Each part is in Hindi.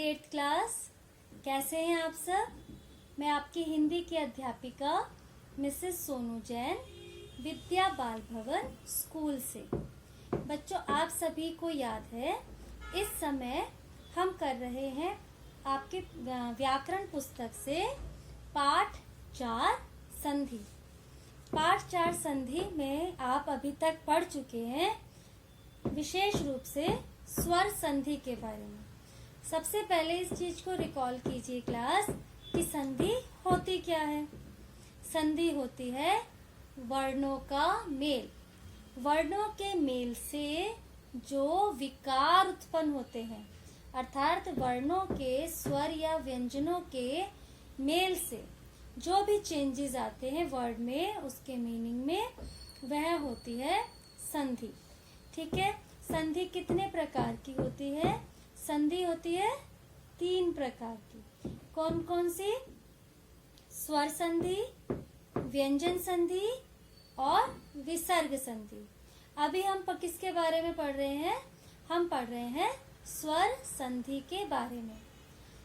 8th class. कैसे हैं आप सब? मैं आपकी हिंदी की अध्यापिका मिसेस सोनू जैन, विद्या बाल भवन स्कूल से। बच्चों, आप सभी को याद है इस समय हम कर रहे हैं आपके व्याकरण पुस्तक से पाठ 4 संधि। पाठ 4 संधि में आप अभी तक पढ़ चुके हैं, विशेष रूप से स्वर संधि के बारे में। सबसे पहले इस चीज को रिकॉल कीजिए क्लास कि संधि होती क्या है। संधि होती है वर्णों का मेल। वर्णों के मेल से जो विकार उत्पन्न होते हैं, अर्थात वर्णों के स्वर या व्यंजनों के मेल से जो भी चेंजेस आते हैं वर्ड में, उसके मीनिंग में, वह होती है संधि। ठीक है। संधि कितने प्रकार की होती है? संधि होती है 3 प्रकार की। कौन कौन सी? स्वर संधि, व्यंजन संधि और विसर्ग संधि। अभी हम किसके बारे में पढ़ रहे हैं? हम पढ़ रहे हैं स्वर संधि के बारे में।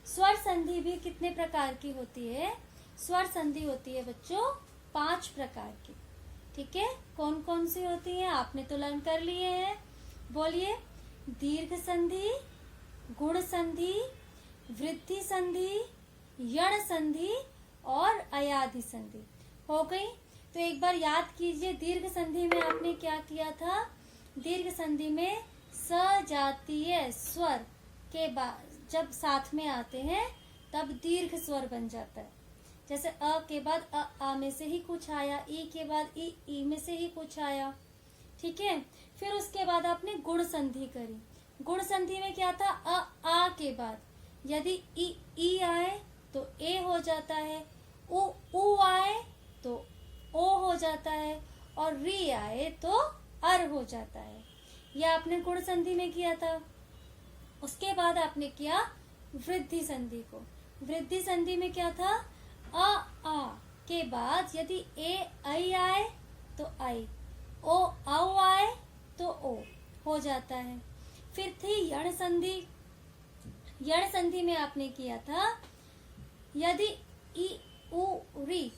स्वर संधि भी कितने प्रकार की होती है? स्वर संधि होती है बच्चों 5 प्रकार की। ठीक है। कौन कौन सी होती है? आपने तो लर्न कर लिए हैं। बोलिए। दीर्घ संधि, गुण संधि, वृद्धि संधि, यण संधि और अयाधि संधि। हो गई? तो एक बार याद कीजिए, दीर्घ संधि में आपने क्या किया था? दीर्घ संधि में सजातीय स्वर के बाद जब साथ में आते हैं तब दीर्घ स्वर बन जाता है। जैसे अ के बाद आ में से ही कुछ आया, ई के बाद ई में से ही कुछ आया। ठीक है। फिर उसके बाद आपने गुण संधि करी। गुण संधि में क्या था? आ के बाद यदि ई आए तो ए हो जाता है, उ आए तो ओ हो जाता है और री आए तो अर हो जाता है। यह आपने गुण संधि में किया था। उसके बाद आपने किया वृद्धि संधि को। वृद्धि संधि में क्या था? आ के बाद यदि ए आई आए तो आई, ओ औ आए तो ओ हो जाता है। फिर थी यण संधि। यण संधि में आपने किया था यदि ई उ री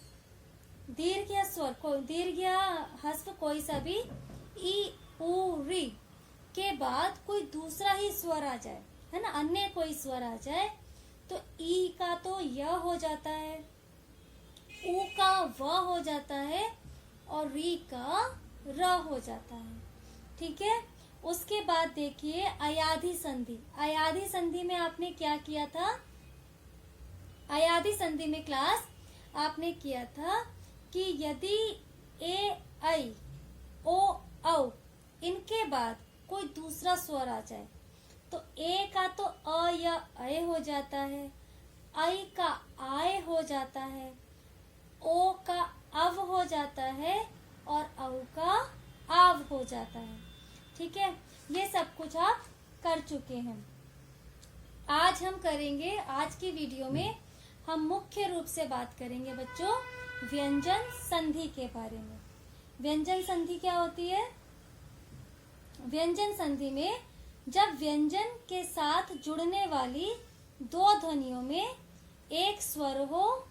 दीर्घ या स्वर को दीर्घ या हस्व कोई सा भी ई उ री के बाद कोई दूसरा ही स्वर आ जाए, है ना, अन्य कोई स्वर आ जाए तो ई का तो य हो जाता है, उ का व हो जाता है और री का र हो जाता है। ठीक है। उसके बाद देखिए अयाधि संधि। अयाधि संधि में आपने क्या किया था? अयाधि संधि में क्लास आपने किया था कि यदि ए आई ओ औ इनके बाद कोई दूसरा स्वर आ जाए तो ए का तो अ या अय हो जाता है, आई का आय हो जाता है, ओ का अव हो जाता है और औ का आव हो जाता है। ठीक है। ये सब कुछ आप कर चुके हैं। आज हम करेंगे, आज की वीडियो में हम मुख्य रूप से बात करेंगे बच्चों व्यंजन संधि के बारे में। व्यंजन संधि क्या होती है? व्यंजन संधि में जब व्यंजन के साथ जुड़ने वाली 2 ध्वनियों में एक स्वर हो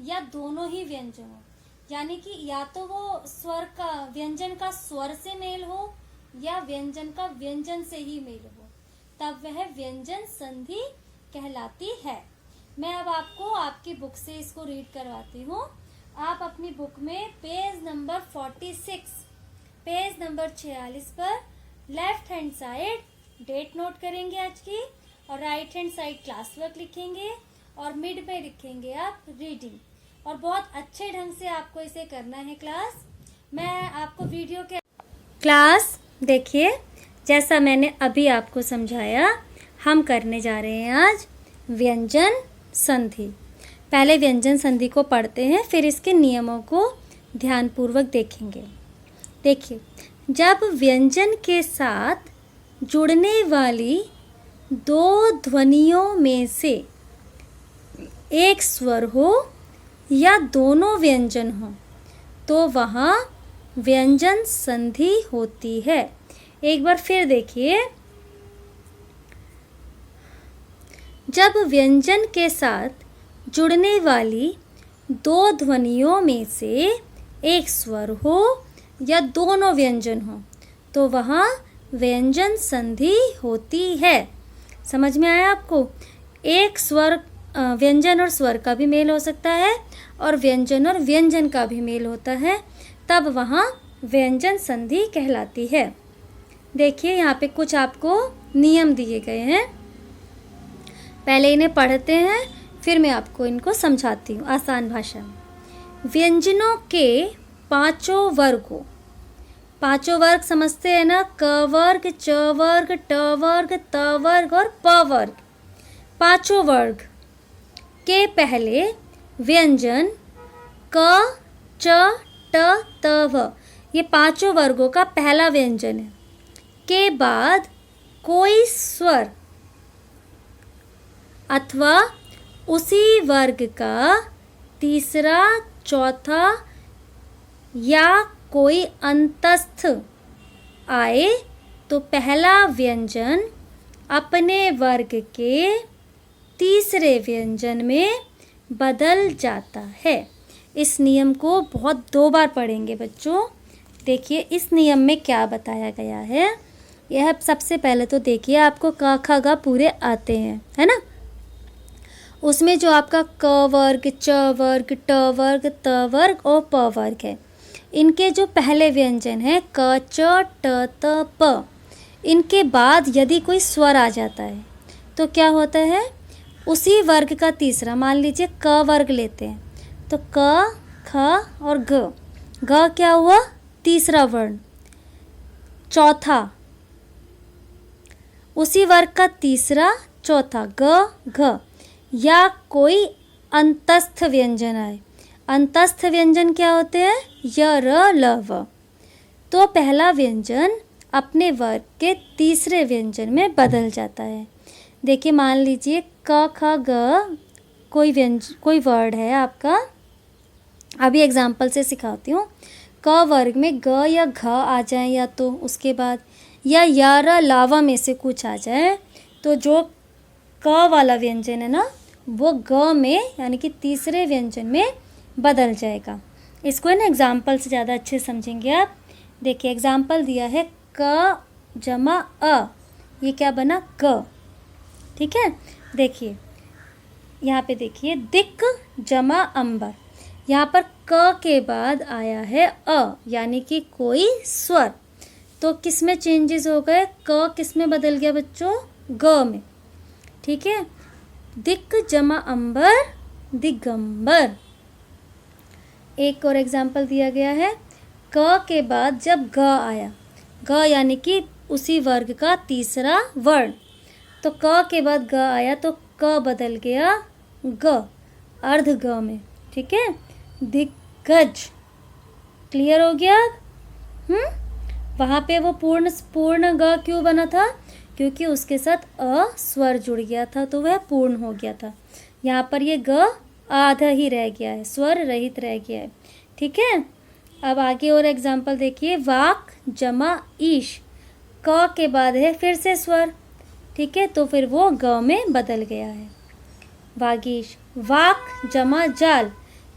या दोनों ही व्यंजन हो, यानी कि या तो वो स्वर का व्यंजन का स्वर से मेल हो या व्यंजन का व्यंजन से ही मेल हो, तब वह व्यंजन संधि कहलाती है। मैं अब आपको आपकी बुक से इसको रीड करवाती हूँ। आप अपनी बुक में पेज नंबर 46, पेज नंबर 46 पर left hand side date note करेंगे आज की और right hand side class work लिखेंगे और मिड में लिखेंगे आप रीडिंग। और बहुत अच्छे ढंग से आपको इसे करना है क्लास। मैं आपको वीडियो के क्लास देखिए, जैसा मैंने अभी आपको समझाया, हम करने जा रहे हैं आज व्यंजन संधि। पहले व्यंजन संधि को पढ़ते हैं, फिर इसके नियमों को ध्यानपूर्वक देखेंगे। देखिए, जब व्यंजन के साथ जुड़ने वाली 2 ध्वनियों में से एक स्वर हो या दोनों व्यंजन हो तो वहाँ व्यंजन संधि होती है। एक बार फिर देखिए, जब व्यंजन के साथ जुड़ने वाली दो ध्वनियों में से एक स्वर हो या दोनों व्यंजन हो तो वहाँ व्यंजन संधि होती है। समझ में आया आपको? एक स्वर व्यंजन और स्वर का भी मेल हो सकता है और व्यंजन और व्यंजन का भी मेल होता है, तब वहाँ व्यंजन संधि कहलाती है। देखिए यहाँ पे कुछ आपको नियम दिए गए हैं, पहले इन्हें पढ़ते हैं फिर मैं आपको इनको समझाती हूँ आसान भाषा में। व्यंजनों के पांचों वर्ग समझते हैं ना? क वर्ग, च वर्ग, ट वर्ग, त वर्ग और प वर्ग। पांचों वर्ग के पहले व्यंजन क, च, ट, त, व, ये पांचों वर्गों का पहला व्यंजन है। के बाद कोई स्वर अथवा उसी वर्ग का तीसरा, चौथा या कोई अंतस्थ आए तो पहला व्यंजन अपने वर्ग के तीसरे व्यंजन में बदल जाता है। इस नियम को बहुत 2 बार पढ़ेंगे बच्चों। देखिए इस नियम में क्या बताया गया है। यह सबसे पहले तो देखिए आपको क ख ग पूरे आते हैं, है ना? उसमें जो आपका क वर्ग, च वर्ग, ट वर्ग, त वर्ग और प वर्ग है, इनके जो पहले व्यंजन है क, च, ट, त, प, इनके बाद यदि कोई स्वर आ जाता है तो क्या होता है? उसी वर्ग का तीसरा, मान लीजिए क वर्ग लेते हैं तो क, ख और ग, ग क्या हुआ? तीसरा वर्ण। चौथा उसी वर्ग का तीसरा, चौथा ग, घ, या कोई अंतस्थ व्यंजन आए। अंतस्थ व्यंजन क्या होते हैं? य, र, ल, व। तो पहला व्यंजन अपने वर्ग के तीसरे व्यंजन में बदल जाता है। देखिए मान लीजिए क, ख, ग कोई वर्ड है आपका, अभी एग्जाम्पल से सिखाती हूँ। क वर्ग में ग या घ आ जाए या तो उसके बाद या र, लावा में से कुछ आ जाए तो जो क वाला व्यंजन है ना वो ग में यानी कि तीसरे व्यंजन में बदल जाएगा। इसको है ना एग्जाम्पल से ज़्यादा अच्छे समझेंगे आप। देखिए एग्जाम्पल दिया है क जमा अ, ये क्या बना? क। ठीक है, देखिए यहाँ पे देखिए दिक जमा अंबर, यहाँ पर क के बाद आया है अ यानी कि कोई स्वर, तो किस में चेंजेस हो गए? क किस में बदल गया बच्चों? ग में। ठीक है, दिक जमा अंबर, दिगंबर। एक और एग्जाम्पल दिया गया है क के बाद जब ग आया, ग यानी कि उसी वर्ग का तीसरा वर्ण, तो क के बाद ग आया तो क बदल गया ग, अर्ध ग में। ठीक है, दिग्गज। क्लियर हो गया अब? वहाँ पे वो पूर्ण ग क्यों बना था? क्योंकि उसके साथ अ स्वर जुड़ गया था तो वह पूर्ण हो गया था। यहाँ पर ये ग आधा ही रह गया है, स्वर रहित रह गया है। ठीक है, अब आगे और एग्जाम्पल देखिए। वाक जमा ईश, क के बाद है फिर से स्वर। ठीक है, तो फिर वो ग में बदल गया है। वागीश। वाक जमा जाल,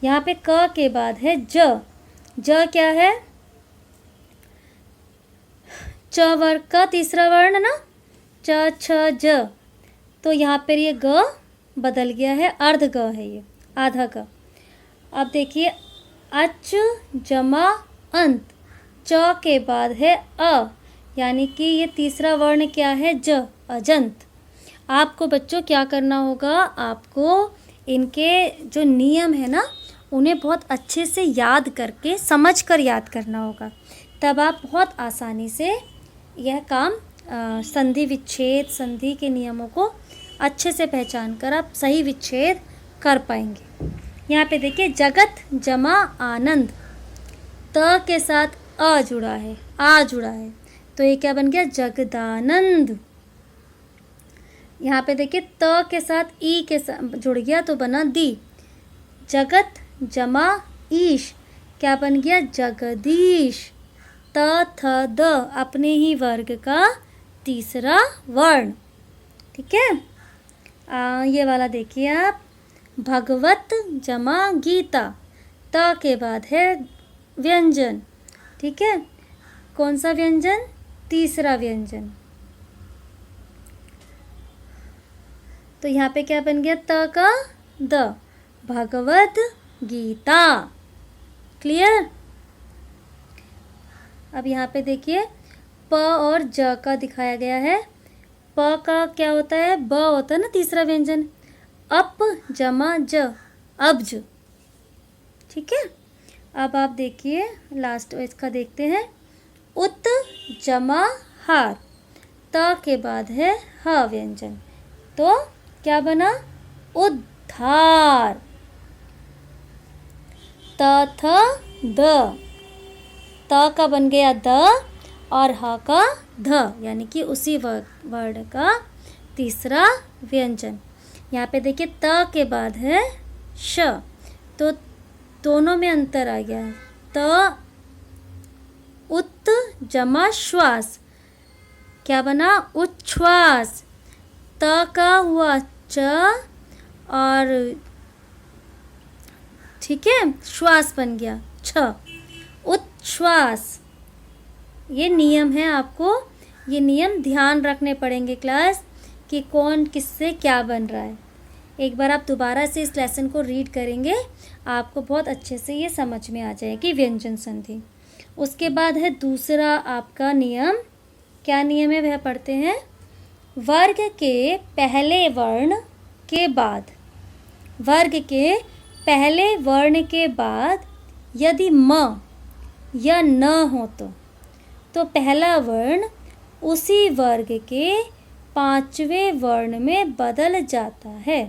यहाँ पे क के बाद है ज, ज क्या है? च वर्ग का तीसरा वर्ण ना, च, छ, ज, तो यहाँ पर ये ग बदल गया है, अर्ध ग है, ये आधा ग। अब देखिए अच जमा अंत, च के बाद है अ यानी कि ये तीसरा वर्ण क्या है? ज, अजंत। आपको बच्चों क्या करना होगा? आपको इनके जो नियम है ना उन्हें बहुत अच्छे से याद करके समझ कर याद करना होगा, तब आप बहुत आसानी से यह काम संधि विच्छेद संधि के नियमों को अच्छे से पहचान कर आप सही विच्छेद कर पाएंगे। यहाँ पे देखिए जगत जमा आनंद, त के साथ अ जुड़ा है, आ जुड़ा है, तो ये क्या बन गया? जगदानंद। यहाँ पे देखिए त के साथ ई के साथ जुड़ गया तो बना दी। जगत जमा ईश, क्या बन गया? जगदीश। त थ द अपने ही वर्ग का तीसरा वर्ण। ठीक है, ये वाला देखिए आप, भगवत जमा गीता, त के बाद है व्यंजन, ठीक है। कौन सा व्यंजन? तीसरा व्यंजन। तो यहाँ पे क्या बन गया? त का द, भगवत गीता। क्लियर? अब यहाँ पे देखिए प और ज का दिखाया गया है। प का क्या होता है? ब होता है ना तीसरा व्यंजन। अप जमा ज, अब्ज, ठीक है। अब आप देखिए लास्ट इसका देखते हैं, उत जमा हार, त के बाद है ह व्यंजन, तो क्या बना? उद्धार। त थ द, त का बन गया द और ह का ध, यानी कि उसी वर्ड का तीसरा व्यंजन। यहाँ पे देखिए त के बाद है श, तो दोनों में अंतर आ गया है। त उत जमा श्वास, क्या बना? उच्छ्वास। त का हुआ च और ठीक है श्वास बन गया छ, उच्छ्वास। ये नियम है, आपको ये नियम ध्यान रखने पड़ेंगे क्लास, कि कौन किससे क्या बन रहा है। एक बार आप दोबारा से इस लेसन को रीड करेंगे, आपको बहुत अच्छे से ये समझ में आ जाएगी व्यंजन संधि। उसके बाद है दूसरा आपका नियम। क्या नियम है वह पढ़ते हैं। वर्ग के पहले वर्ण के बाद, वर्ग के पहले वर्ण के बाद यदि म या न हो तो पहला वर्ण उसी वर्ग के पांचवें वर्ण में बदल जाता है।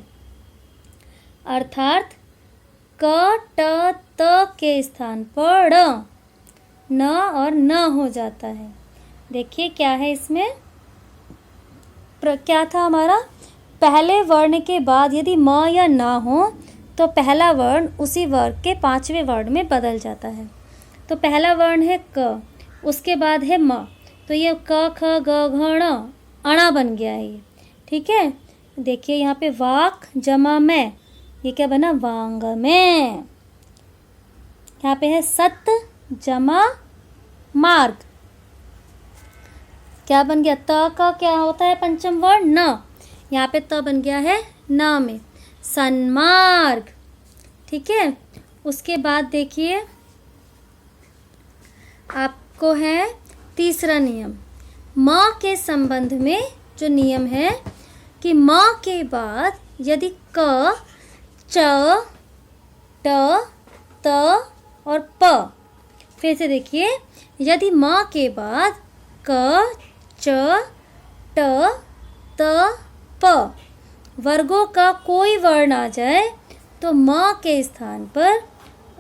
अर्थात क ट त के स्थान पर ड़, न और न हो जाता है। देखिए क्या है इसमें, क्या था हमारा? पहले वर्ण के बाद यदि म या न हो तो पहला वर्ण उसी वर्ग के पांचवें वर्ण में बदल जाता है। तो पहला वर्ण है क, उसके बाद है म, तो ये क ख ग घ ण, अणा बन गया है ये, ठीक है। देखिए यहाँ पे वाक जमा में, ये क्या बना? वांग में। यहाँ पे है सत जमा मार्ग, क्या बन गया? त का क्या होता है पंचम वर्ण? न, यहाँ पे त बन गया है न में, सन्मार्ग, ठीक है। उसके बाद देखिए आपको है तीसरा नियम। म के संबंध में जो नियम है कि म के बाद यदि क, च, ट, त और प, फिर से देखिए यदि म के बाद क, च, ट, त, प वर्गों का कोई वर्ण आ जाए तो म के स्थान पर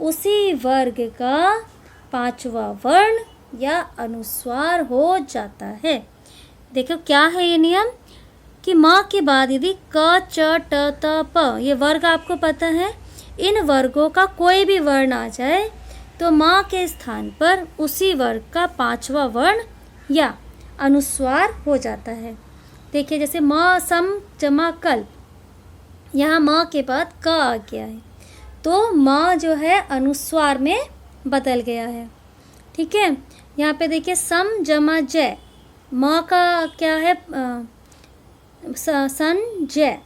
उसी वर्ग का पांचवा वर्ण या अनुस्वार हो जाता है। देखो क्या है ये नियम कि म के बाद यदि क, च, ट, त, प, ये वर्ग आपको पता है, इन वर्गों का कोई भी वर्ण आ जाए तो म के स्थान पर उसी वर्ग का पांचवा वर्ण या अनुस्वार हो जाता है। देखिए जैसे म सम जमा कल, यहाँ म के बाद क आ गया है, तो म जो है अनुस्वार में बदल गया है, ठीक है। यहाँ पे देखिए सम जमा जय, म का क्या है? सन जय,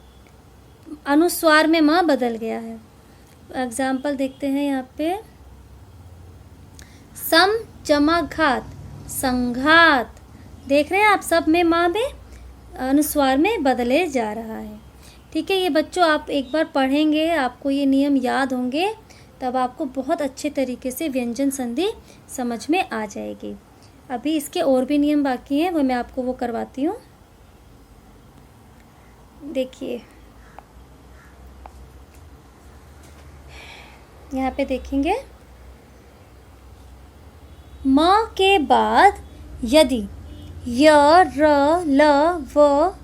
अनुस्वार में म बदल गया है। एग्जाम्पल देखते हैं यहाँ पे, सम जमा घात, संघात। देख रहे हैं आप, सब में माँ में अनुस्वार में बदले जा रहा है, ठीक है। ये बच्चों आप एक बार पढ़ेंगे, आपको ये नियम याद होंगे, तब आपको बहुत अच्छे तरीके से व्यंजन संधि समझ में आ जाएगी। अभी इसके और भी नियम बाकी हैं, वो मैं आपको वो करवाती हूँ। देखिए यहाँ पे देखेंगे, म के बाद यदि य, र, ल, व,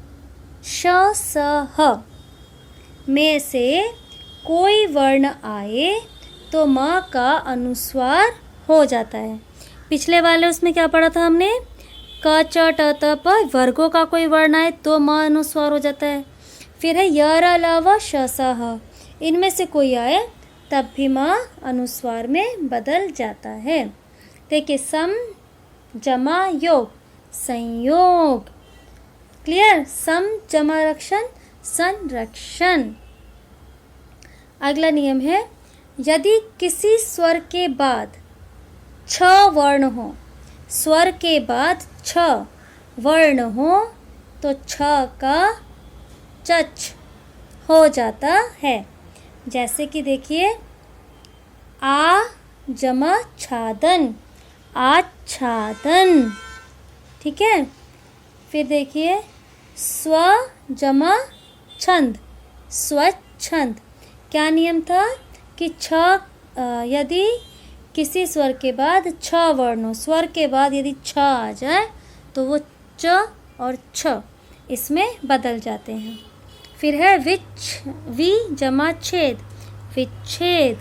श, स, ह में से कोई वर्ण आए तो म का अनुस्वार हो जाता है। पिछले वाले उसमें क्या पढ़ा था हमने? क, च, ट, त, प वर्गों का कोई वर्ण आए तो म अनुस्वार हो जाता है। फिर है यर अलावा श स ह, इनमें से कोई आए तब भी माँ अनुस्वार में बदल जाता है। देखिए सम जमा योग, संयोग। क्लियर, सम जमा रक्षण, संरक्षण। अगला नियम है यदि किसी स्वर के बाद छ वर्ण हो, स्वर के बाद छ वर्ण हो तो छ का चच हो जाता है। जैसे कि देखिए आ जमा छादन, आच्छादन। ठीक है, फिर देखिए स्व जमा छंद, स्वच्छंद। क्या नियम था कि यदि किसी स्वर के बाद छ वर्ण हो, स्वर के बाद यदि छ आ जाए तो वो च और छ इसमें बदल जाते हैं। फिर है वि जमा छेद, विच्छेद।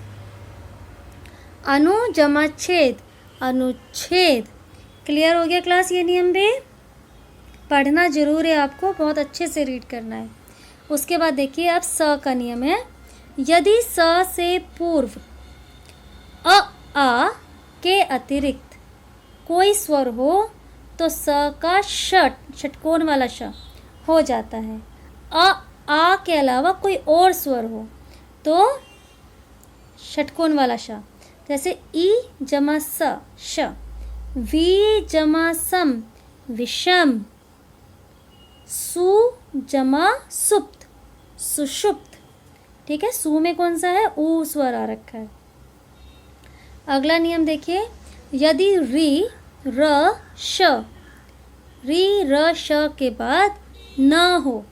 अनु जमा छेद, अनुच्छेद। क्लियर हो गया क्लास? ये नियम भी पढ़ना जरूर है, आपको बहुत अच्छे से रीड करना है। उसके बाद देखिए अब स का नियम है यदि स से पूर्व आ के अतिरिक्त कोई स्वर हो तो स का षटकोण वाला श हो जाता है। आ के अलावा कोई और स्वर हो तो षटकोण वाला श, जैसे ई जमा स श, वी जमा सम विषम, सु जमा सुप्त सुषुप्त। ठीक है, सु में कौन सा है? ऊ स्वर आ रखा है। अगला नियम देखिए यदि री र श, री र श के बाद न हो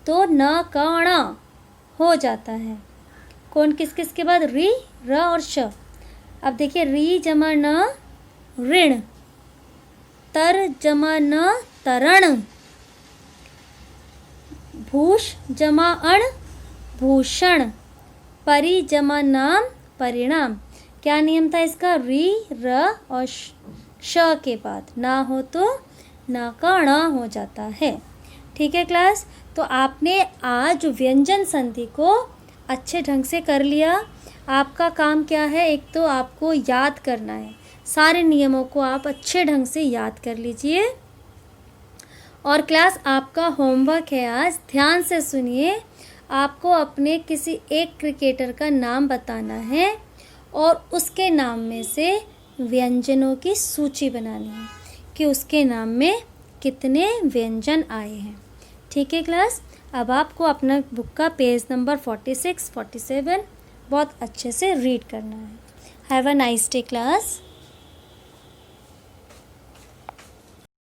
तो न का ण हो जाता है। कौन किस किस के बाद? री र और श। अब देखिए री जमा न ऋण, तर जमा न तरण, भूष जमा अण भूषण, परि जमा नाम परिणाम। क्या नियम था इसका? री र और श के बाद ना हो तो ना का ण हो जाता है। ठीक है क्लास, तो आपने आज व्यंजन संधि को अच्छे ढंग से कर लिया। आपका काम क्या है? एक तो आपको याद करना है, सारे नियमों को आप अच्छे ढंग से याद कर लीजिए। और क्लास आपका होमवर्क है आज, ध्यान से सुनिए। आपको अपने किसी एक क्रिकेटर का नाम बताना है और उसके नाम में से व्यंजनों की सूची बनानी है कि उसके नाम में कितने व्यंजन आए हैं। ठीक है क्लास, अब आपको अपना बुक का पेज नंबर 46, 47 बहुत अच्छे से रीड करना है। Have a nice day class.